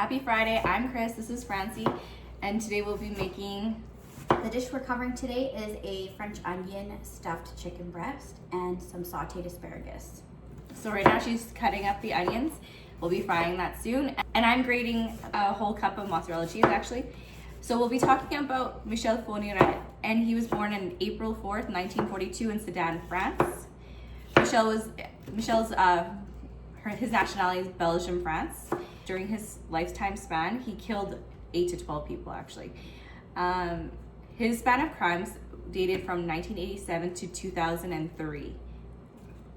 Happy Friday, I'm Chris, this is Francie, and today we'll be making... The dish we're covering today is a French onion stuffed chicken breast and some sauteed asparagus. So right now she's cutting up the onions. We'll be frying that soon. And I'm grating a whole cup of mozzarella cheese actually. So we'll be talking about Michel Fourniret, and he was born on April 4th, 1942 in Sedan, France. His nationality is Belgium, France. During his lifetime span, he killed 8 to 12 people actually. His span of crimes dated from 1987 to 2003.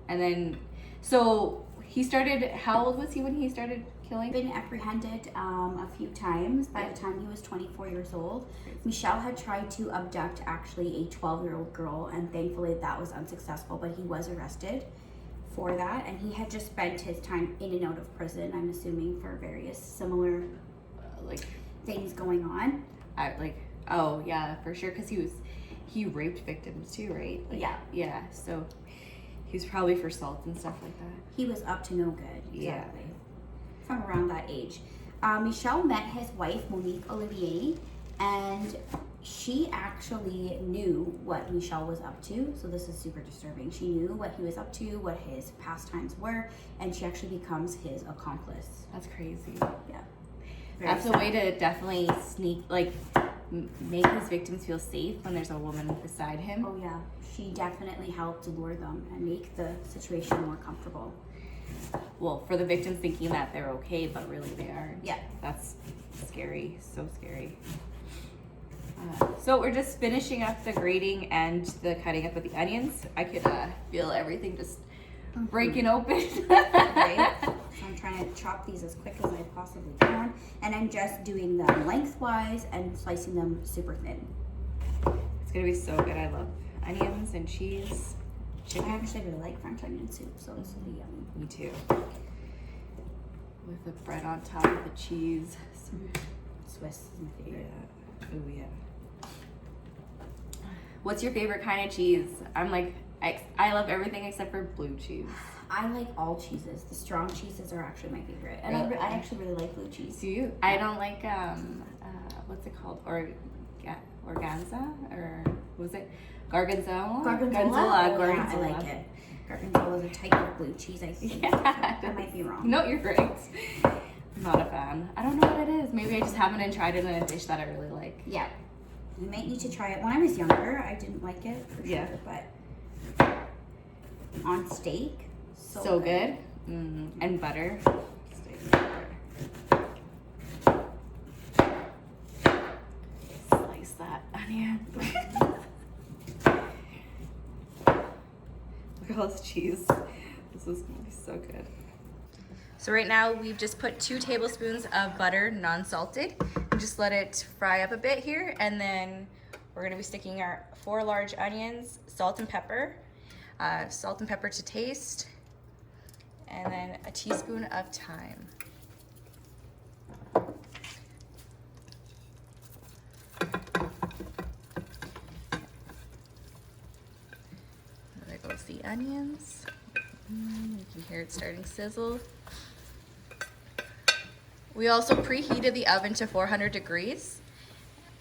And then, so he started, how old was he when he started killing? Been apprehended a few times. By the time he was 24 years old, Michel had tried to abduct actually a 12-year-old girl, and thankfully that was unsuccessful, but he was arrested for that, and he had just spent his time in and out of prison, I'm assuming, for various similar things going on. Oh yeah, for sure, because he raped victims too, right? Yeah, so he was probably for assault and stuff like that. He was up to no good, exactly. Yeah. From around that age. Michel met his wife, Monique Olivier, and she actually knew what Michel was up to, so this is super disturbing. She knew what he was up to, what his pastimes were, and she actually becomes his accomplice. That's crazy. Yeah. That's a way to definitely make his victims feel safe when there's a woman beside him. Oh yeah, she definitely helped lure them and make the situation more comfortable. Well, for the victims thinking that they're okay, but really they aren't. Yeah. That's scary, so scary. So we're just finishing up the grating and the cutting up of the onions. I could feel everything just breaking open. Right? So I'm trying to chop these as quick as I possibly can, and I'm just doing them lengthwise and slicing them super thin. It's gonna be so good. I love onions and cheese. I actually really like French onion soup, so this will be yummy. Me too. With the bread on top of the cheese. Swiss is my favorite. Yeah. Oh yeah. What's your favorite kind of cheese? I love everything except for blue cheese. I like all cheeses. The strong cheeses are actually my favorite, and I actually really like blue cheese. Do you? I don't like what's it called? Organza, or what was it? Gorgonzola. Gorgonzola. Yeah, I like it. Gorgonzola is a type of blue cheese, I think. Yeah. I might be wrong. No, you're great. I'm not a fan. I don't know what it is. Maybe I just haven't tried it in a dish that I really like. Yeah. You might need to try it. When I was younger, I didn't like it for sure, but on steak, so good. And butter. Slice that onion. Look at all this cheese. This is gonna be so good. So right now we've just put 2 tablespoons of butter, non-salted, and just let it fry up a bit here. And then we're gonna be sticking our 4 large onions, salt and pepper to taste, and then a teaspoon of thyme. There goes the onions. You can hear it starting to sizzle. We also preheated the oven to 400 degrees.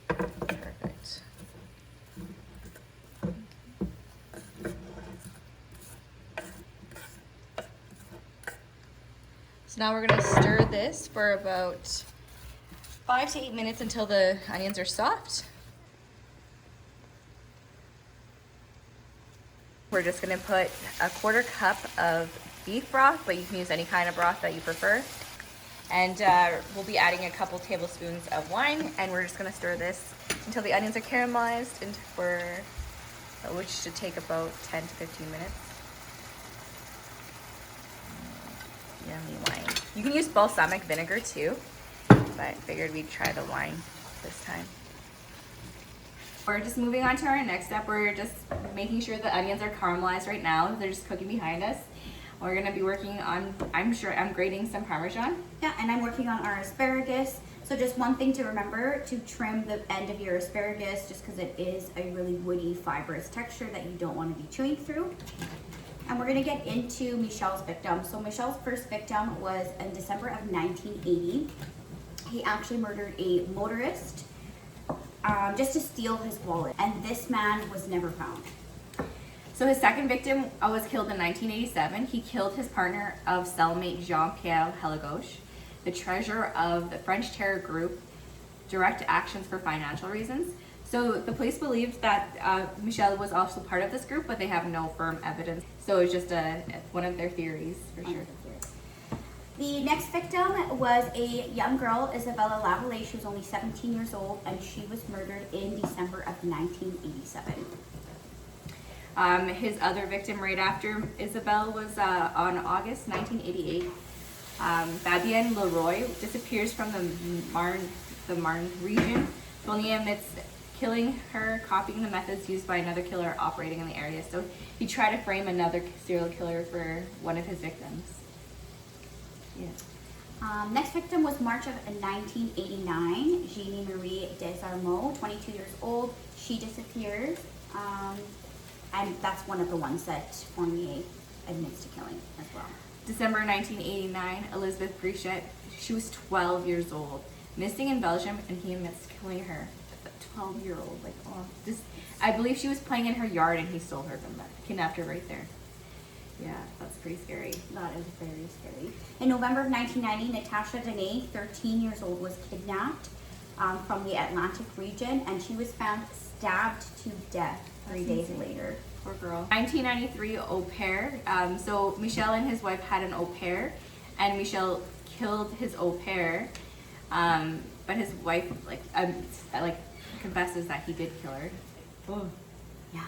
Perfect. So now we're gonna stir this for about 5 to 8 minutes until the onions are soft. We're just gonna put a 1/4 cup of beef broth, but you can use any kind of broth that you prefer. And we'll be adding a couple tablespoons of wine, and we're just gonna stir this until the onions are caramelized, and which should take about 10 to 15 minutes. Yummy wine. You can use balsamic vinegar too, but I figured we'd try the wine this time. We're just moving on to our next step. We're just making sure the onions are caramelized right now. They're just cooking behind us. We're gonna be working on, I'm grating some parmesan. Yeah, and I'm working on our asparagus. So just one thing to remember, to trim the end of your asparagus, just because it is a really woody, fibrous texture that you don't want to be chewing through. And we're gonna get into Michel's victim. So Michel's first victim was in December of 1980. he actually murdered a motorist just to steal his wallet, and this man was never found. So his second victim was killed in 1987. He killed his partner of cellmate Jean-Pierre Hellegauche, the treasurer of the French terror group Direct Actions for financial reasons. So the police believed that Michel was also part of this group, but they have no firm evidence. So it's just one of their theories, for sure. The next victim was a young girl, Isabella Lavalle. She was only 17 years old, and she was murdered in December of 1987. His other victim right after Isabelle was on August 1988. Fabienne Leroy disappears from the Marne region. Bonnie admits killing her, copying the methods used by another killer operating in the area. So he tried to frame another serial killer for one of his victims. Yeah. Next victim was March of 1989. Jeannie Marie Desarmeaux, 22 years old. She disappears. And that's one of the ones that Fournier admits to killing as well. December 1989, Elizabeth Brichette, she was 12 years old, missing in Belgium, and he admits killing her. A 12-year-old, like, oh, I believe she was playing in her yard, and he stole her from that, kidnapped her right there. Yeah, that's pretty scary. That is very scary. In November of 1990, Natasha Dene, 13 years old, was kidnapped from the Atlantic region, and she was found stabbed to death 3 days later. Poor girl. 1993 au pair. So Michel and his wife had an au pair, and Michel killed his au pair, but his wife confesses that he did kill her. Oh. Yeah.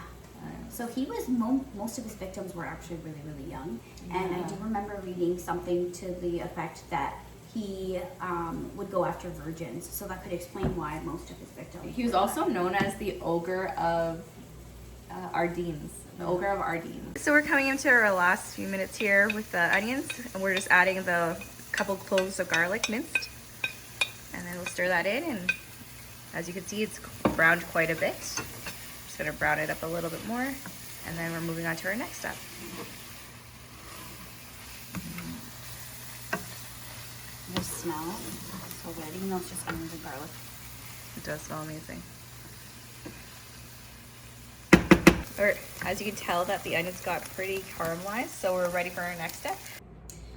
So he was most of his victims were actually really, really young, and I do remember reading something to the effect that he would go after virgins, so that could explain why most of his victims. He was also known as the Ogre of Ardennes, the Ogre of Ardennes. So we're coming into our last few minutes here with the onions, and we're just adding the couple cloves of garlic minced, and then we'll stir that in, and as you can see, it's browned quite a bit. Just gonna brown it up a little bit more, and then we're moving on to our next step. The smell so good, even though it's just onions and garlic. It does smell amazing. As you can tell that the onions got pretty caramelized, so we're ready for our next step.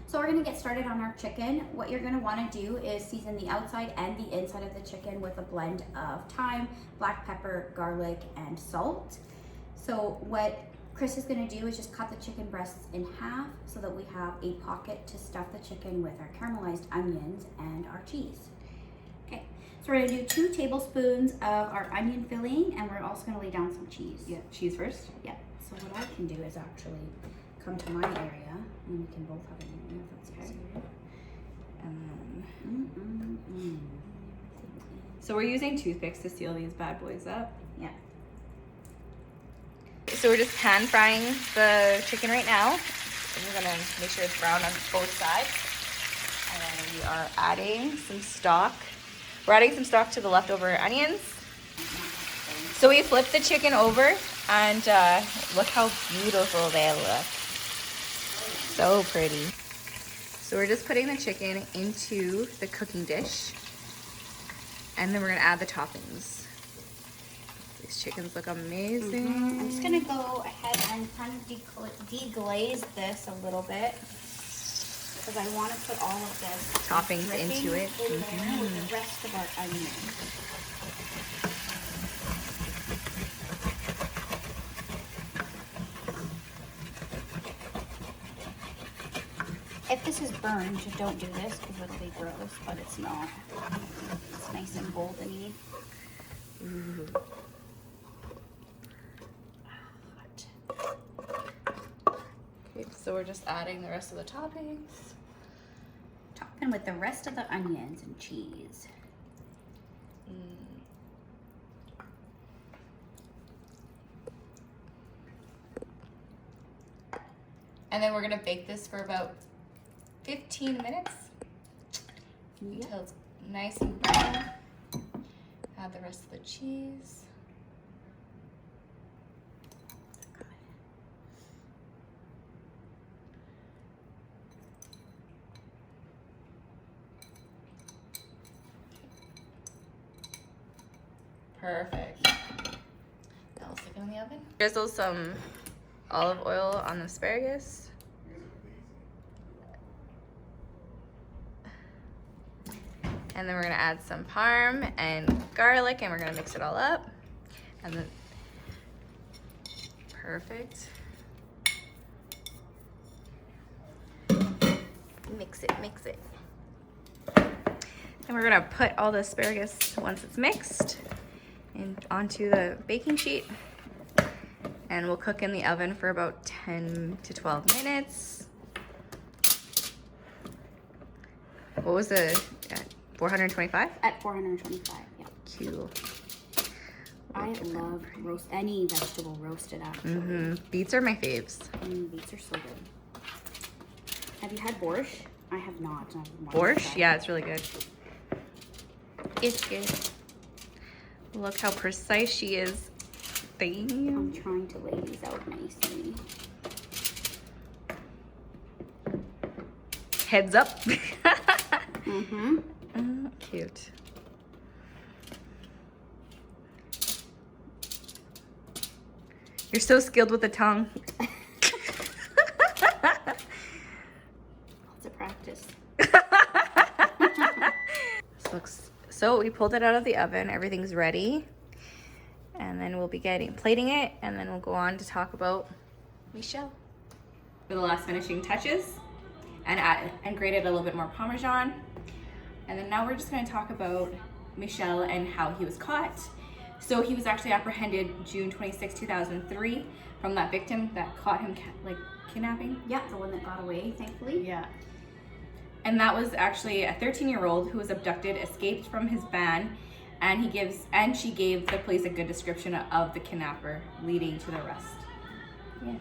So we're gonna get started on our chicken. What you're gonna wanna do is season the outside and the inside of the chicken with a blend of thyme, black pepper, garlic, and salt. So what Chris is gonna do is just cut the chicken breasts in half so that we have a pocket to stuff the chicken with our caramelized onions and our cheese. Okay, so we're gonna do 2 tablespoons of our onion filling, and we're also gonna lay down some cheese. Yeah, cheese first? Yeah, so what I can do is actually come to my area, and we can both have an area if that's easier. So we're using toothpicks to seal these bad boys up. Yeah. So we're just pan frying the chicken right now. And we're gonna make sure it's brown on both sides. And then we are adding some stock. We're adding some stock to the leftover onions. So we flip the chicken over, and look how beautiful they look. So pretty. So we're just putting the chicken into the cooking dish, and then we're gonna add the toppings. These chickens look amazing. I'm just gonna go ahead and kind of deglaze this a little bit because I want to put all of this Toppings into it. in there with the rest of our onions. If this is burned, don't do this because it'll be gross, but it's not. It's nice and golden-y. Ooh. Okay, so we're just adding the rest of the toppings. Topping with the rest of the onions and cheese. And then we're gonna bake this for about 15 minutes until it's nice and brown. Add the rest of the cheese. Perfect. Now we'll stick it in the oven. Drizzle some olive oil on the asparagus. And then we're gonna add some parm and garlic, and we're gonna mix it all up. And then, perfect. Mix it, mix it. And we're gonna put all the asparagus, once it's mixed, onto the baking sheet. And we'll cook in the oven for about 10 to 12 minutes. What was the, 425? At 425, yeah. Cool. I love any vegetable roasted, actually. Beets are my faves. Beets are so good. Have you had borscht? I have not. Borscht? Yeah, it's really good. It's good. Look how precise she is. Bam. I'm trying to lay these out nicely. Heads up. Cute. You're so skilled with the tongue. Lots of practice. This looks so. We pulled it out of the oven. Everything's ready, and then we'll be plating it, and then we'll go on to talk about Michelle. For the last finishing touches, and grated a little bit more parmesan, and then now we're just going to talk about Michelle and how he was caught. So he was actually apprehended June 26, 2003 from that victim that caught him kidnapping. Yeah, the one that got away, thankfully. Yeah. And that was actually a 13-year-old who was abducted, escaped from his van, and she gave the police a good description of the kidnapper, leading to the arrest. Yeah.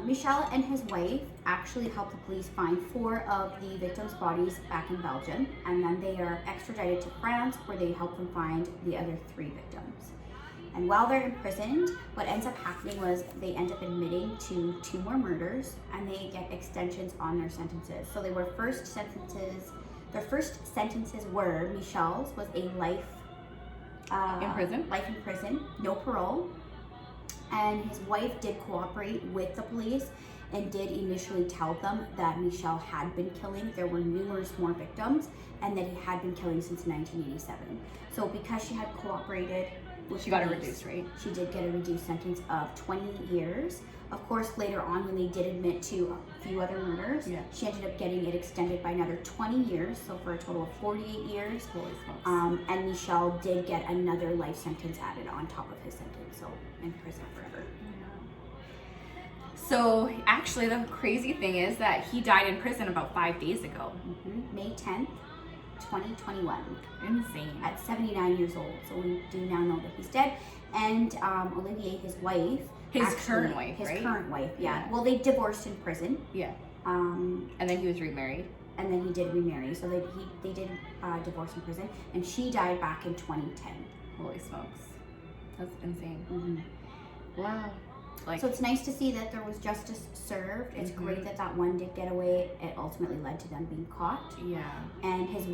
Michelle and his wife actually helped the police find 4 of the victims' bodies back in Belgium, and then they are extradited to France, where they help them find the other 3 victims. And while they're imprisoned, what ends up happening was they end up admitting to 2 more murders, and they get extensions on their sentences. So their first sentences were, Michelle's was a life in prison, no parole. And his wife did cooperate with the police and did initially tell them that Michelle had been killing. There were numerous more victims, and that he had been killing since 1987. So because she had cooperated with she got a reduced, right? She did get a reduced sentence of 20 years. Of course, later on, when they did admit to a few other murders, she ended up getting it extended by another 20 years, so for a total of 48 years. Holy smokes. And Michelle did get another life sentence added on top of his sentence, so in prison forever. So actually, the crazy thing is that he died in prison about 5 days ago. May 10th, 2021. Insane. At 79 years old. So we do now know that he's dead. And Olivier, his wife, His current wife, yeah. Well, they divorced in prison. Yeah. And then he was remarried. And then he did remarry. So they did divorce in prison. And she died back in 2010. Holy smokes. That's insane. Wow. So it's nice to see that there was justice served. It's great that that one did get away. It ultimately led to them being caught. Yeah. And his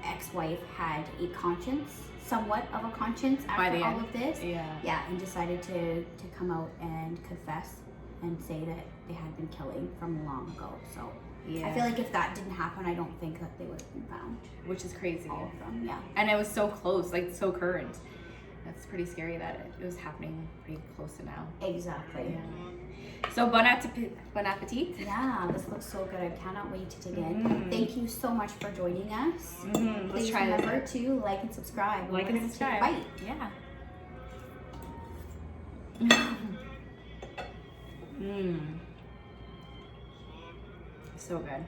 ex-wife, had a conscience, somewhat of a conscience after all of this. Yeah, and decided to come out and confess and say that they had been killing from long ago. So I feel like if that didn't happen, I don't think that they would have been found. Which is crazy. All of them, yeah. And it was so close, so current. That's pretty scary that it was happening pretty close to now. Exactly. Yeah. So bon appetit. Yeah, this looks so good. I cannot wait to dig in. Thank you so much for joining us. Please remember to like and subscribe. Like and subscribe. Bite. Yeah. So good.